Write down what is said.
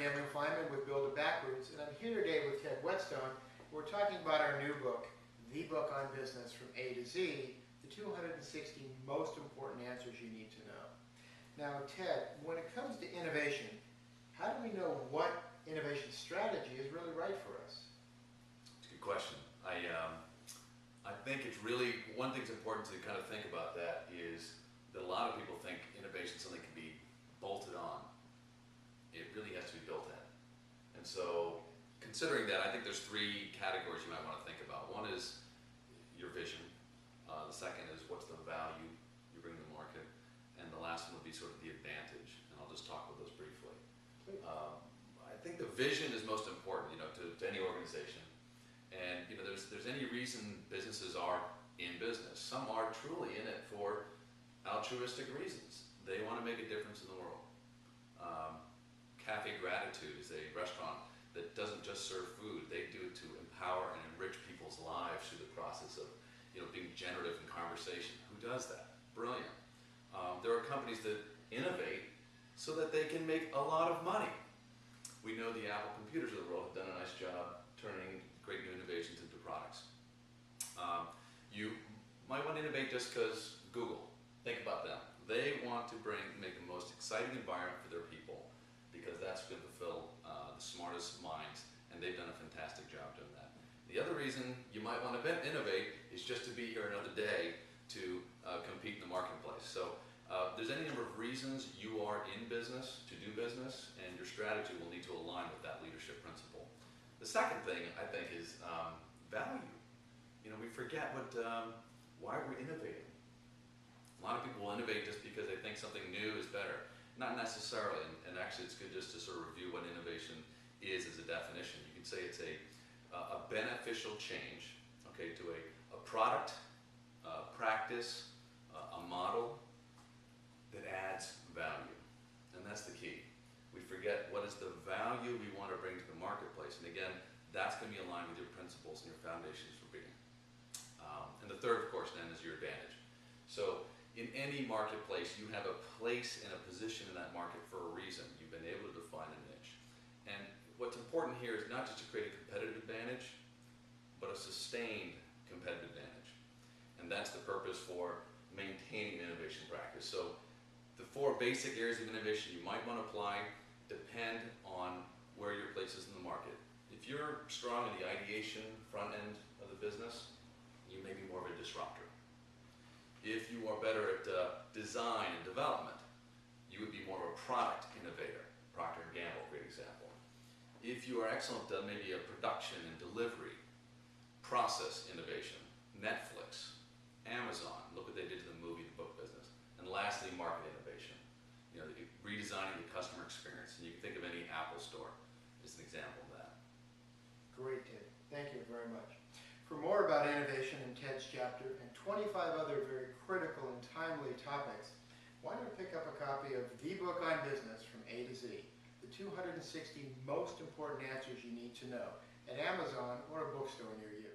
Feiman with Build It Backwards, and I'm here today with Ted Whetstone. We're talking about our new book, The Book on Business from A to Z, the 260 most important answers you need to know. Now, Ted, when it comes to innovation, how do we know what innovation strategy is really right for us? It's a good question. I think it's really, one thing's important to kind of think about that is that a lot of people think innovation is something that can be bolted on. It really has to be built in. And so, considering that, I think there's three categories you might want to think about. One is your vision. The second is what's the value you bring to the market. And the last one would be sort of the advantage. And I'll just talk about those briefly. I think the vision is most important, to any organization. And there's any reason businesses are in business. Some are truly in it for altruistic reasons. They want to make a difference in the world. Cafe Gratitude is a restaurant that doesn't just serve food. They do it to empower and enrich people's lives through the process of being generative in conversation. Who does that? Brilliant. There are companies that innovate so that they can make a lot of money. We know the Apple computers of the world have done a nice job turning great new innovations into products. You might want to innovate just because Google. Think about them. They want to make the most exciting environment for their people because that's going to fulfill the smartest minds, and they've done a fantastic job doing that. The other reason you might want to innovate is just to be here another day to compete in the marketplace. So there's any number of reasons you are in business to do business, and your strategy will need to align with that leadership principle. The second thing, I think, is value. We forget why we're innovating. A lot of people will innovate just because they think something new is better. Not necessarily, and actually it's good just to sort of review what innovation is as a definition. You can say it's a beneficial change, to a product, practice, a model that adds value. And that's the key. We forget what is the value we want to bring to the marketplace. And again, that's going to be aligned with your principles and your foundations for being. And the third, of course, then, is your advantage. So in any marketplace, you have a place and a position in that market for a reason. You've been able to define a niche. And what's important here is not just to create a competitive advantage, but a sustained competitive advantage. And that's the purpose for maintaining innovation practice. So the four basic areas of innovation you might want to apply depend on where your place is in the market. If you're strong in the ideation front end of the business, you may be more of a disruptor. If you are better at design and development, you would be more of a product innovator. Procter & Gamble, great example. If you are excellent at maybe a production and delivery, process innovation, Netflix, Amazon, look what they did to the movie and book business. And lastly, market innovation. Redesigning the customer experience. And you can think of any Apple store as an example of that. Great, Ted. Thank you very much. For more about innovation in Ted's chapter and 25 other very critical and timely topics, why don't you pick up a copy of The Book on Business from A to Z, the 260 most important answers you need to know, at Amazon or a bookstore near you.